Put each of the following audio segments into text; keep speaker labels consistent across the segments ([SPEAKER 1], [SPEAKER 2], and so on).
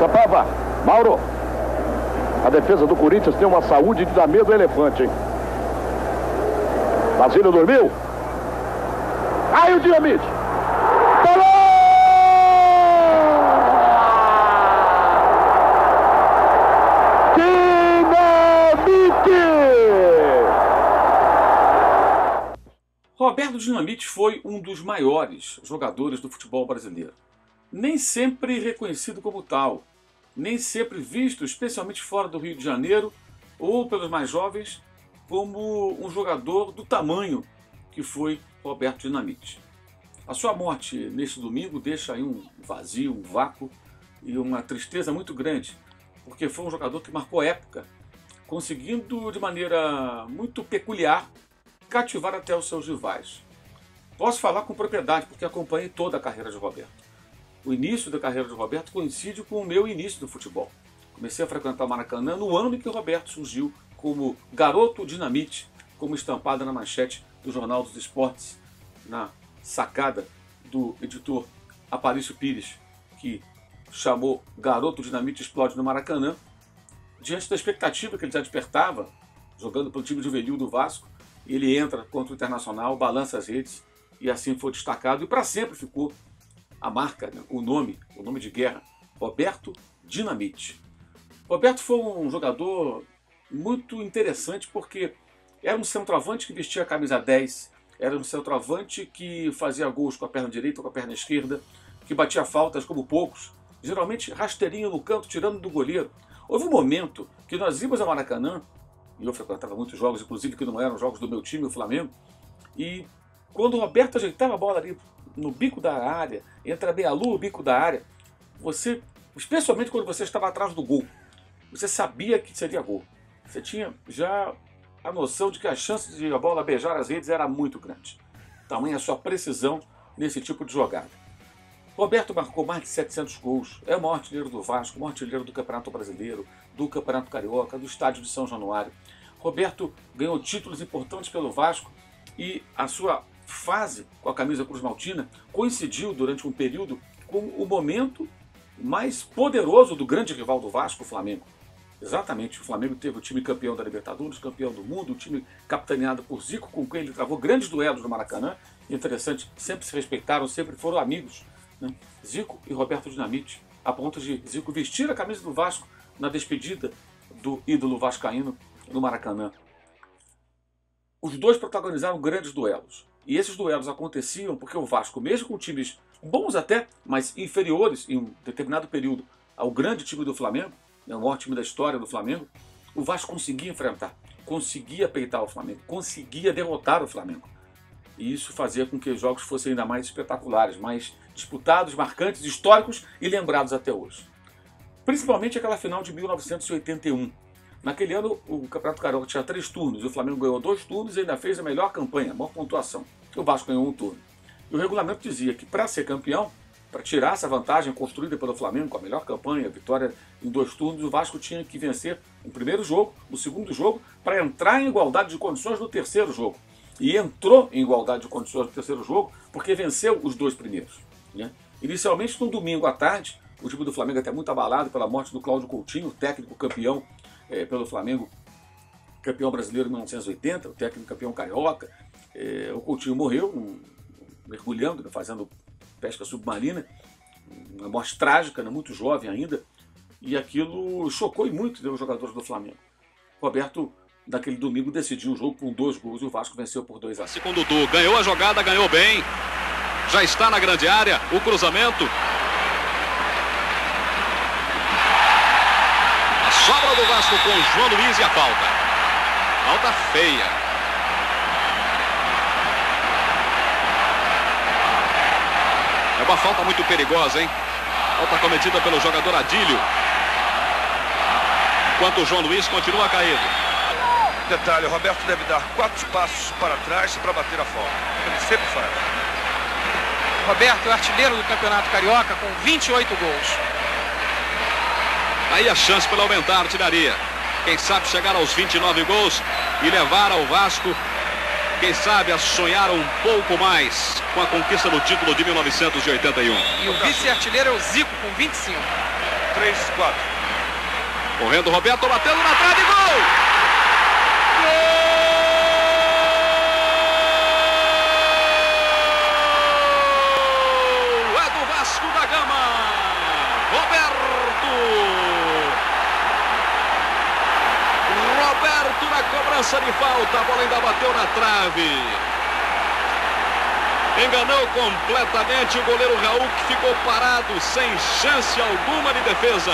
[SPEAKER 1] Caçapava, Mauro. A defesa do Corinthians tem uma saúde de dar medo ao elefante, hein? Basílio dormiu. Aí o Dinamite. Parou!
[SPEAKER 2] Roberto Dinamite foi um dos maiores jogadores do futebol brasileiro. Nem sempre reconhecido como tal, nem sempre visto, especialmente fora do Rio de Janeiro, ou pelos mais jovens, como um jogador do tamanho que foi Roberto Dinamite. A sua morte neste domingo deixa aí um vazio, um vácuo e uma tristeza muito grande, porque foi um jogador que marcou época, conseguindo de maneira muito peculiar cativar até os seus rivais. Posso falar com propriedade, porque acompanhei toda a carreira de Roberto. O início da carreira de Roberto coincide com o meu início do futebol. Comecei a frequentar o Maracanã no ano em que o Roberto surgiu como Garoto Dinamite, como estampada na manchete do Jornal dos Esportes, na sacada do editor Aparício Pires, que chamou Garoto Dinamite Explode no Maracanã, diante da expectativa que ele já despertava, jogando pelo time juvenil do Vasco. Ele entra contra o Internacional, balança as redes e assim foi destacado. E para sempre ficou a marca, né, o nome de guerra, Roberto Dinamite. Roberto foi um jogador muito interessante porque era um centroavante que vestia a camisa 10, era um centroavante que fazia gols com a perna direita ou com a perna esquerda, que batia faltas como poucos, geralmente rasteirinho no canto, tirando do goleiro. Houve um momento que nós íamos ao Maracanã, e eu frequentava muitos jogos, inclusive que não eram jogos do meu time, o Flamengo, e quando o Roberto ajeitava a bola ali no bico da área, entre a meia-lua e o bico da área, você, especialmente quando você estava atrás do gol, você sabia que seria gol. Você tinha já a noção de que a chance de a bola beijar as redes era muito grande. Tamanha a sua precisão nesse tipo de jogada. Roberto marcou mais de 700 gols, é o maior artilheiro do Vasco, o maior artilheiro do Campeonato Brasileiro, do Campeonato Carioca, do Estádio de São Januário. Roberto ganhou títulos importantes pelo Vasco e a sua fase com a camisa Cruz Maltina coincidiu durante um período com o momento mais poderoso do grande rival do Vasco, o Flamengo. Exatamente, o Flamengo teve o time campeão da Libertadores, campeão do mundo, o time capitaneado por Zico, com quem ele travou grandes duelos no Maracanã. Interessante, sempre se respeitaram, sempre foram amigos, né? Zico e Roberto Dinamite, a ponto de Zico vestir a camisa do Vasco na despedida do ídolo vascaíno no Maracanã. Os dois protagonizaram grandes duelos. E esses duelos aconteciam porque o Vasco, mesmo com times bons até, mas inferiores em um determinado período ao grande time do Flamengo, o maior time da história do Flamengo, o Vasco conseguia enfrentar, conseguia peitar o Flamengo, conseguia derrotar o Flamengo. E isso fazia com que os jogos fossem ainda mais espetaculares, mais disputados, marcantes, históricos e lembrados até hoje. Principalmente aquela final de 1981. Naquele ano, o Campeonato Carioca tinha 3 turnos, o Flamengo ganhou 2 turnos e ainda fez a melhor campanha, a maior pontuação. O Vasco ganhou 1 turno. E o regulamento dizia que para ser campeão, para tirar essa vantagem construída pelo Flamengo com a melhor campanha, a vitória em 2 turnos, o Vasco tinha que vencer no primeiro jogo, no segundo jogo, para entrar em igualdade de condições no terceiro jogo. E entrou em igualdade de condições no terceiro jogo porque venceu os 2 primeiros, né? Inicialmente, no domingo à tarde, o time do Flamengo até muito abalado pela morte do Cláudio Coutinho, técnico campeão pelo Flamengo, campeão brasileiro em 1980, o técnico campeão carioca. O Coutinho morreu mergulhando, fazendo pesca submarina, uma morte trágica, muito jovem ainda, e aquilo chocou muito os jogadores do Flamengo. Roberto, naquele domingo, decidiu o jogo com 2 gols e o Vasco venceu por 2-0.
[SPEAKER 3] Segundo Dudu, ganhou a jogada, ganhou bem, já está na grande área, o cruzamento. A sobra do Vasco com o João Luiz e a falta. Falta feia. É uma falta muito perigosa, hein? Falta cometida pelo jogador Adílio. Enquanto o João Luiz continua caído.
[SPEAKER 4] Detalhe, o Roberto deve dar 4 passos para trás para bater a falta. Ele sempre faz.
[SPEAKER 5] Roberto é o artilheiro do Campeonato Carioca com 28 gols.
[SPEAKER 3] Aí a chance para aumentar a artilharia. Quem sabe chegar aos 29 gols e levar ao Vasco, quem sabe, a sonhar um pouco mais com a conquista do título de 1981.
[SPEAKER 5] E o vice-artilheiro é o Zico com 25.
[SPEAKER 4] 3, 4.
[SPEAKER 3] Correndo Roberto, batendo na trave, gol! Gol! É do Vasco da Gama! Roberto na cobrança de falta, a bola ainda bateu na trave. Enganou completamente o goleiro Raul, que ficou parado, sem chance alguma de defesa.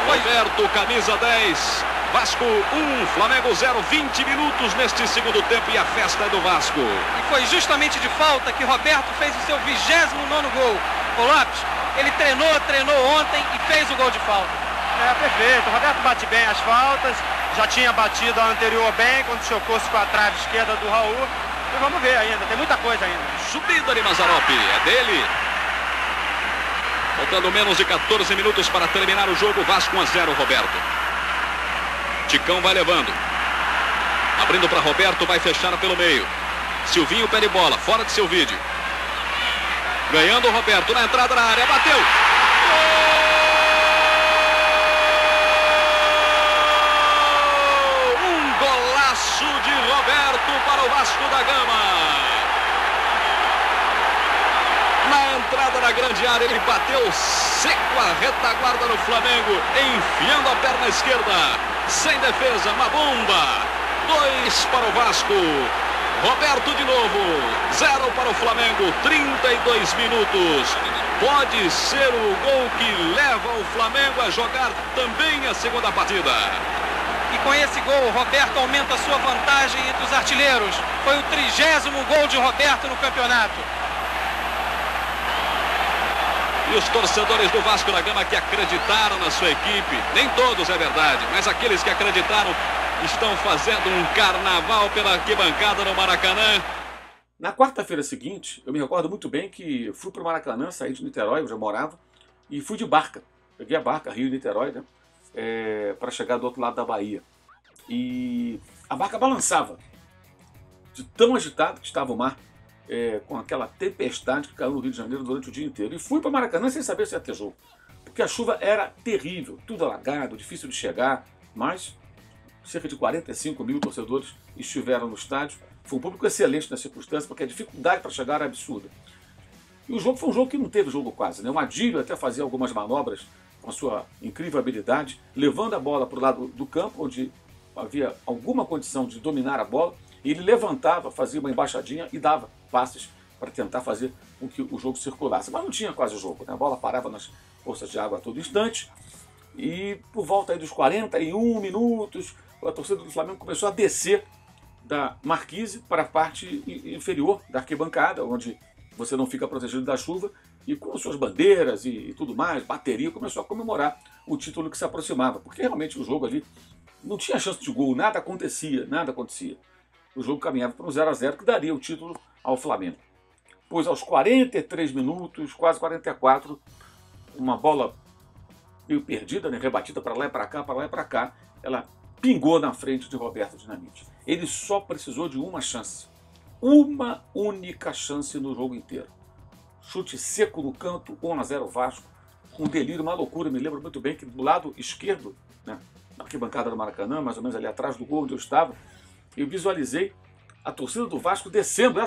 [SPEAKER 3] Roberto, camisa 10. Vasco 1, Flamengo 0, 20 minutos neste segundo tempo e a festa é do Vasco.
[SPEAKER 5] E foi justamente de falta que Roberto fez o seu 29º gol. Ô Lopes, ele treinou ontem e fez o gol de falta.
[SPEAKER 6] É, perfeito. O Roberto bate bem as faltas. Já tinha batido a anterior bem, quando chocou-se com a trave esquerda do Raul. E vamos ver ainda, tem muita coisa ainda.
[SPEAKER 3] Subida de Mazzaropi, é dele. Faltando menos de 14 minutos para terminar o jogo, Vasco 1 a 0, Roberto. Ticão vai levando. Abrindo para Roberto, vai fechar pelo meio. Silvinho pede bola, fora de seu vídeo. Ganhando o Roberto na entrada da área, bateu. Um golaço de Roberto para o Vasco da Gama. Na entrada da grande área, ele bateu seco a retaguarda do Flamengo, enfiando a perna esquerda, sem defesa, uma bomba. 2 para o Vasco. Roberto de novo, 0 para o Flamengo, 32 minutos. Pode ser o gol que leva o Flamengo a jogar também a segunda partida.
[SPEAKER 5] E com esse gol, Roberto aumenta a sua vantagem entre os artilheiros. Foi o 30º gol de Roberto no campeonato.
[SPEAKER 3] E os torcedores do Vasco da Gama que acreditaram na sua equipe, nem todos é verdade, mas aqueles que acreditaram estão fazendo um carnaval pela arquibancada no Maracanã.
[SPEAKER 2] Na quarta-feira seguinte, eu me recordo muito bem que fui para o Maracanã, saí de Niterói, eu já morava, e fui de barca. Peguei a barca, Rio-Niterói, né, para chegar do outro lado da Bahia. E a barca balançava, de tão agitado que estava o mar, com aquela tempestade que caiu no Rio de Janeiro durante o dia inteiro. E fui para o Maracanã sem saber se ia ter jogo, porque a chuva era terrível, tudo alagado, difícil de chegar, mas cerca de 45 mil torcedores estiveram no estádio. Foi um público excelente na circunstância, porque a dificuldade para chegar era absurda. E o jogo foi um jogo que não teve jogo quase, né? O Adílio até fazia algumas manobras com a sua incrível habilidade, levando a bola para o lado do campo, onde havia alguma condição de dominar a bola, e ele levantava, fazia uma embaixadinha e dava passes para tentar fazer com que o jogo circulasse. Mas não tinha quase jogo, né? A bola parava nas poças de água a todo instante, e por volta aí dos 41 minutos, a torcida do Flamengo começou a descer da marquise para a parte inferior da arquibancada, onde você não fica protegido da chuva, e com suas bandeiras e tudo mais, bateria, começou a comemorar o título que se aproximava, porque realmente o jogo ali não tinha chance de gol, nada acontecia. O jogo caminhava para um 0 a 0 que daria o título ao Flamengo. Pois aos 43 minutos, quase 44, uma bola meio perdida, né, rebatida para lá e para cá, ela pingou na frente de Roberto Dinamite. Ele só precisou de uma chance. Uma única chance no jogo inteiro. Chute seco no canto, 1 a 0 Vasco. Um delírio, uma loucura. Me lembro muito bem que do lado esquerdo, né, na arquibancada do Maracanã, mais ou menos ali atrás do gol onde eu estava, eu visualizei a torcida do Vasco descendo,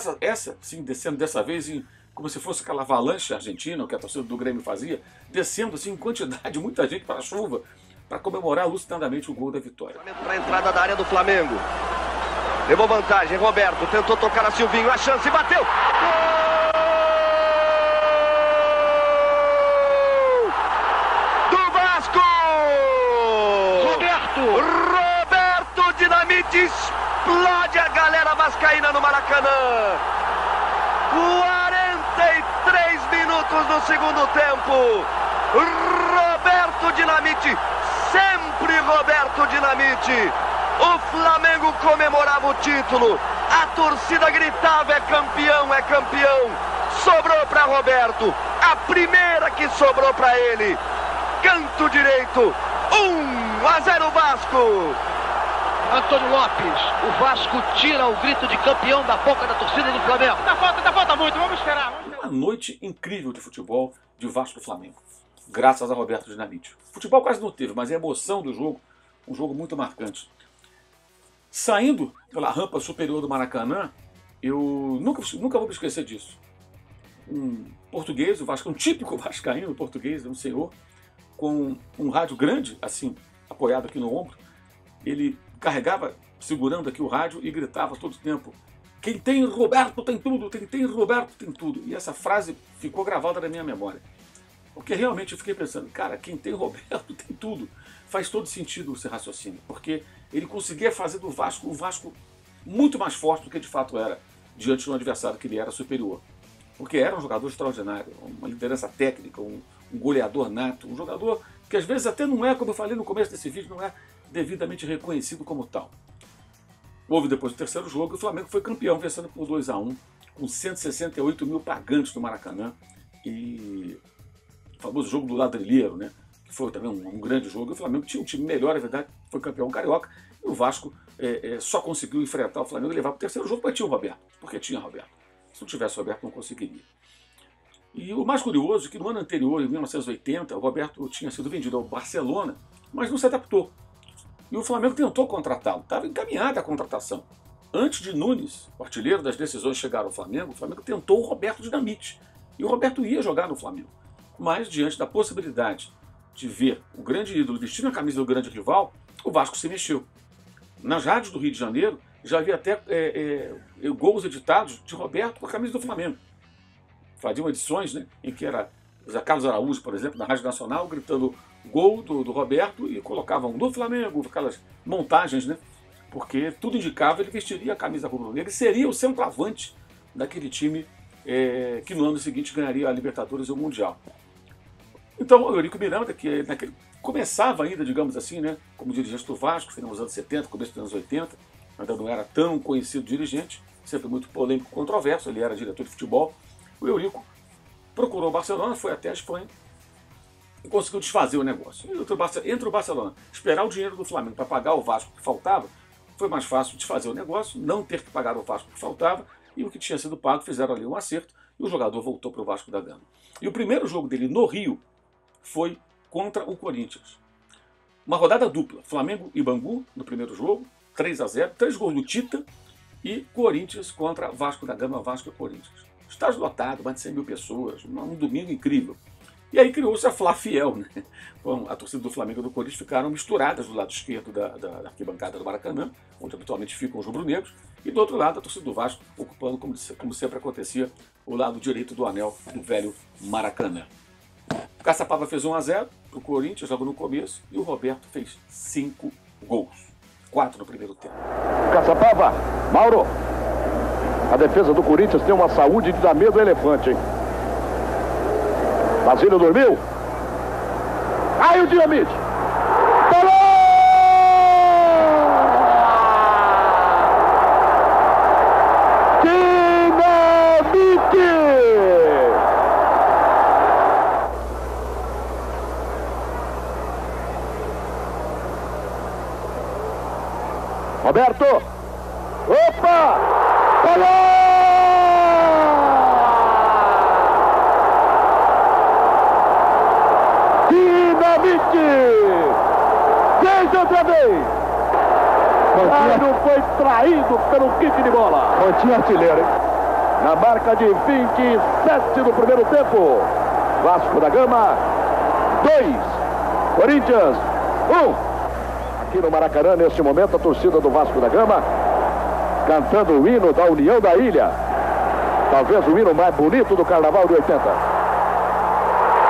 [SPEAKER 2] descendo dessa vez como se fosse aquela avalanche argentina, que a torcida do Grêmio fazia, descendo assim em quantidade, muita gente para a chuva, para comemorar alucinadamente o gol da vitória.
[SPEAKER 7] Para a entrada da área do Flamengo. Levou vantagem, Roberto, tentou tocar a Silvinho, a chance, bateu! Gol! Do Vasco! Roberto Dinamite explode a galera vascaína no Maracanã. 43 minutos no segundo tempo. Roberto Dinamite, sempre Roberto Dinamite. O Flamengo comemorava o título, a torcida gritava: é campeão, é campeão. Sobrou para Roberto, a primeira que sobrou para ele. Canto direito, 1 a 0 Vasco.
[SPEAKER 8] Antônio Lopes, o Vasco tira o grito de campeão da boca da torcida do Flamengo.
[SPEAKER 5] Tá falta muito, vamos esperar.
[SPEAKER 2] Uma noite incrível de futebol de Vasco e Flamengo. graças a Roberto Dinamite. Futebol quase não teve, mas a emoção do jogo, um jogo muito marcante. Saindo pela rampa superior do Maracanã, eu nunca vou me esquecer disso. Um português, um típico vascaíno português, um senhor, com um rádio grande, assim, apoiado aqui no ombro, ele carregava, segurando aqui o rádio e gritava todo o tempo: quem tem Roberto tem tudo, quem tem Roberto tem tudo. E essa frase ficou gravada na minha memória. Porque realmente eu fiquei pensando, cara, quem tem Roberto tem tudo. Faz todo sentido esse raciocínio, porque ele conseguia fazer do Vasco um Vasco muito mais forte do que de fato era, diante de um adversário que ele era superior. Porque era um jogador extraordinário, uma liderança técnica, um goleador nato, um jogador que às vezes até não é, como eu falei no começo desse vídeo, não é devidamente reconhecido como tal. Houve depois do terceiro jogo e o Flamengo foi campeão, vencendo por 2-1, com 168 mil pagantes no Maracanã. E o famoso jogo do ladrilheiro, né? Que foi também um grande jogo. O Flamengo tinha um time melhor, é verdade, foi campeão carioca. E o Vasco só conseguiu enfrentar o Flamengo e levar para o terceiro jogo, porque tinha o Roberto. Porque tinha Roberto. Se não tivesse o Roberto, não conseguiria. E o mais curioso é que no ano anterior, em 1980, o Roberto tinha sido vendido ao Barcelona, mas não se adaptou. E o Flamengo tentou contratá-lo. Estava encaminhada a contratação. Antes de Nunes, o artilheiro das decisões, chegar ao Flamengo, o Flamengo tentou o Roberto Dinamite. E o Roberto ia jogar no Flamengo. Mas, diante da possibilidade de ver o grande ídolo vestindo a camisa do grande rival, o Vasco se mexeu. Nas rádios do Rio de Janeiro, já havia até gols editados de Roberto com a camisa do Flamengo. Faziam edições, né, em que era Zé Carlos Araújo, por exemplo, na Rádio Nacional, gritando gol do Roberto e colocavam do Flamengo, aquelas montagens, né, porque tudo indicava ele vestiria a camisa rubro-negra e seria o centroavante daquele time que no ano seguinte ganharia a Libertadores e o Mundial. Então o Eurico Miranda, que começava ainda, digamos assim, né, como dirigente do Vasco, foi nos anos 70, começo dos anos 80, ainda não era tão conhecido dirigente, sempre muito polêmico e controverso, ele era diretor de futebol. O Eurico procurou o Barcelona, foi até a Espanha e conseguiu desfazer o negócio. Entre o Barcelona esperar o dinheiro do Flamengo para pagar o Vasco que faltava, foi mais fácil desfazer o negócio, não ter que pagar o Vasco que faltava, e o que tinha sido pago fizeram ali um acerto e o jogador voltou para o Vasco da Gama. E o primeiro jogo dele no Rio foi contra o Corinthians. Uma rodada dupla, Flamengo e Bangu no primeiro jogo, 3-0, 3 gols do Tita, e Corinthians contra Vasco da Gama, Vasco e Corinthians. Estádio lotado, mais de 100 mil pessoas, um domingo incrível. E aí criou-se a Fla Fiel, né? Bom, a torcida do Flamengo e do Corinthians ficaram misturadas do lado esquerdo da arquibancada do Maracanã, onde habitualmente ficam os rubro-negros, e do outro lado a torcida do Vasco ocupando, como sempre acontecia, o lado direito do anel do velho Maracanã. O Caçapava fez 1-0 para o Corinthians logo no começo e o Roberto fez 5 gols. 4 no primeiro tempo.
[SPEAKER 1] Caçapava, Mauro. A defesa do Corinthians tem uma saúde de dar medo ao elefante, hein? Basílio dormiu. Aí o Dinamite. Falou! Dinamite! Roberto! Opa! Falou! Veja outra vez! Não foi traído pelo kick de bola. Pontinho artilheiro, hein? Na marca de 27 do primeiro tempo. Vasco da Gama 2, Corinthians 1. Aqui no Maracanã, neste momento, a torcida do Vasco da Gama cantando o hino da União da Ilha. Talvez o hino mais bonito do Carnaval de 80.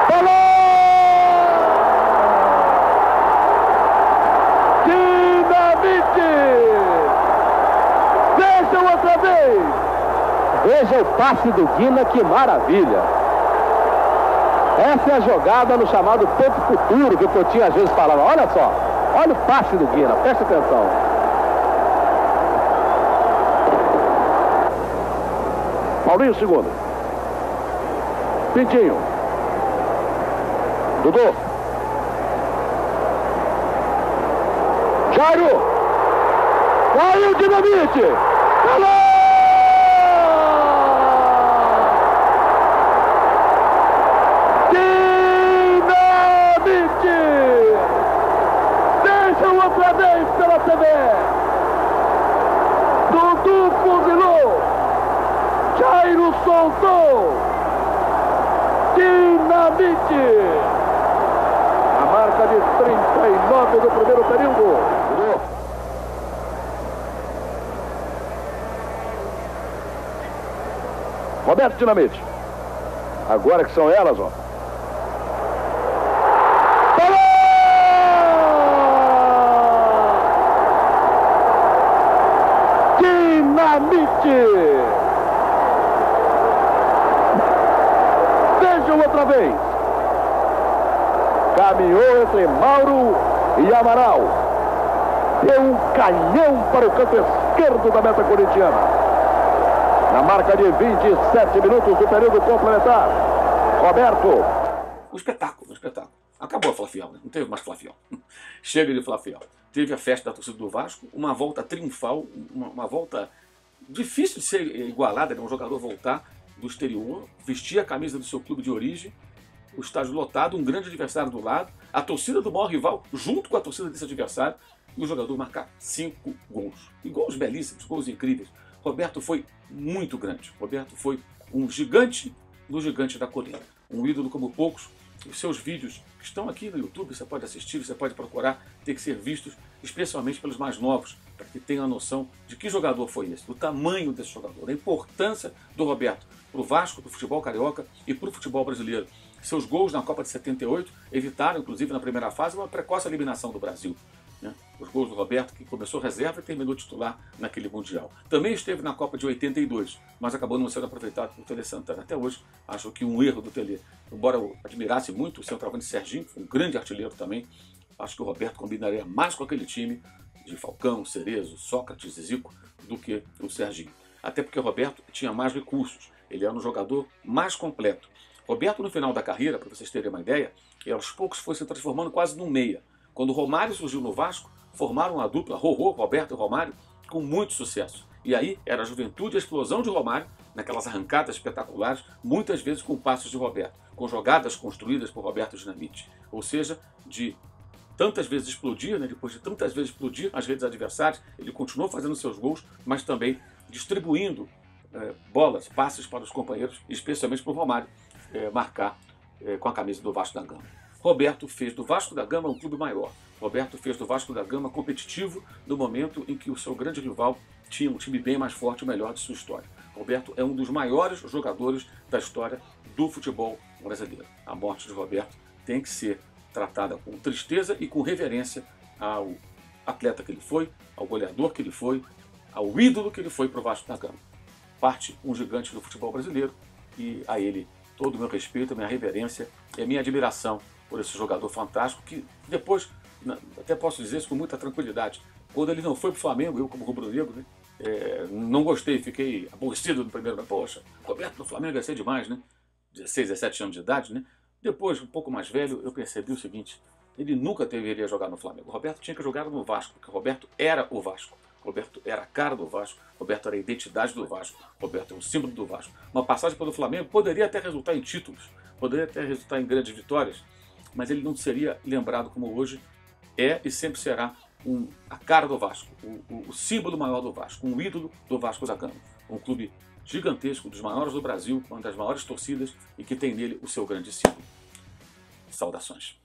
[SPEAKER 1] Falou! Vejam outra vez! Veja o passe do Guina, que maravilha! Essa é a jogada no chamado ponto futuro, que o Coutinho às vezes falava. Olha só, olha o passe do Guina, presta atenção. Paulinho segundo. Pintinho. Dudu. Jairo. Caiu o Dinamite. Falou! Dinamite! goleiro soltou. Dinamite. A marca de 39 do primeiro período. Roberto Dinamite. Agora que são elas, ó. Dinamite! Vejam outra vez. Caminhou entre Mauro e Amaral. Deu um canhão para o canto esquerdo da meta corintiana. Na marca de 27 minutos do período complementar. Roberto.
[SPEAKER 2] Um espetáculo, um espetáculo. Acabou a Fla-Fiel, né? Não teve mais Fla-Fiel. Chega de Fla-Fiel. Teve a festa da torcida do Vasco, uma volta triunfal, uma volta difícil de ser igualada, né? Um jogador voltar do exterior, vestir a camisa do seu clube de origem, o estádio lotado, um grande adversário do lado, a torcida do maior rival junto com a torcida desse adversário, e o jogador marcar 5 gols. E gols belíssimos, gols incríveis. Roberto foi muito grande. Roberto foi um gigante do gigante da colina. Um ídolo como poucos. Os seus vídeos que estão aqui no YouTube, você pode assistir, você pode procurar, tem que ser vistos, especialmente pelos mais novos, para que tenham a noção de que jogador foi esse, do tamanho desse jogador, da importância do Roberto para o Vasco, para o futebol carioca e para o futebol brasileiro. Seus gols na Copa de 78 evitaram, inclusive na primeira fase, uma precoce eliminação do Brasil. Os gols do Roberto, que começou reserva e terminou titular naquele Mundial. Também esteve na Copa de 82, mas acabou não sendo aproveitado por Tele Santana. Até hoje, acho que um erro do Tele. Embora eu admirasse muito o centroavante Serginho, um grande artilheiro também, acho que o Roberto combinaria mais com aquele time de Falcão, Cerezo, Sócrates e Zico do que o Serginho. Até porque o Roberto tinha mais recursos, ele era um jogador mais completo. Roberto, no final da carreira, para vocês terem uma ideia, aos poucos foi se transformando quase num meia. Quando o Romário surgiu no Vasco, formaram a dupla Rorô, Roberto e Romário, com muito sucesso. E aí era a juventude e a explosão de Romário, naquelas arrancadas espetaculares, muitas vezes com passos de Roberto, com jogadas construídas por Roberto Dinamite. Ou seja, de tantas vezes explodir, né, depois de tantas vezes explodir as redes adversárias, ele continuou fazendo seus gols, mas também distribuindo bolas, passes para os companheiros, especialmente para o Romário marcar com a camisa do Vasco da Gama. Roberto fez do Vasco da Gama um clube maior. Roberto fez do Vasco da Gama competitivo no momento em que o seu grande rival tinha um time bem mais forte e melhor de sua história. Roberto é um dos maiores jogadores da história do futebol brasileiro. A morte de Roberto tem que ser tratada com tristeza e com reverência ao atleta que ele foi, ao goleador que ele foi, ao ídolo que ele foi para o Vasco da Gama. Parte um gigante do futebol brasileiro e a ele todo o meu respeito, a minha reverência e a minha admiração por esse jogador fantástico que depois, até posso dizer isso com muita tranquilidade, quando ele não foi para o Flamengo, eu como rubro-negro, né, não gostei, fiquei aborrecido no primeiro, mas poxa, Roberto no Flamengo ia ser demais, né? 16, 17 anos de idade, né? Depois, um pouco mais velho, eu percebi o seguinte, ele nunca deveria jogar no Flamengo. O Roberto tinha que jogar no Vasco, porque o Roberto era o Vasco. Roberto era a cara do Vasco, Roberto era a identidade do Vasco, Roberto é um símbolo do Vasco. Uma passagem pelo Flamengo poderia até resultar em títulos, poderia até resultar em grandes vitórias, mas ele não seria lembrado como hoje é e sempre será a cara do Vasco, o símbolo maior do Vasco, um ídolo do Vasco da Gama. Um clube gigantesco, dos maiores do Brasil, uma das maiores torcidas e que tem nele o seu grande símbolo. Saudações.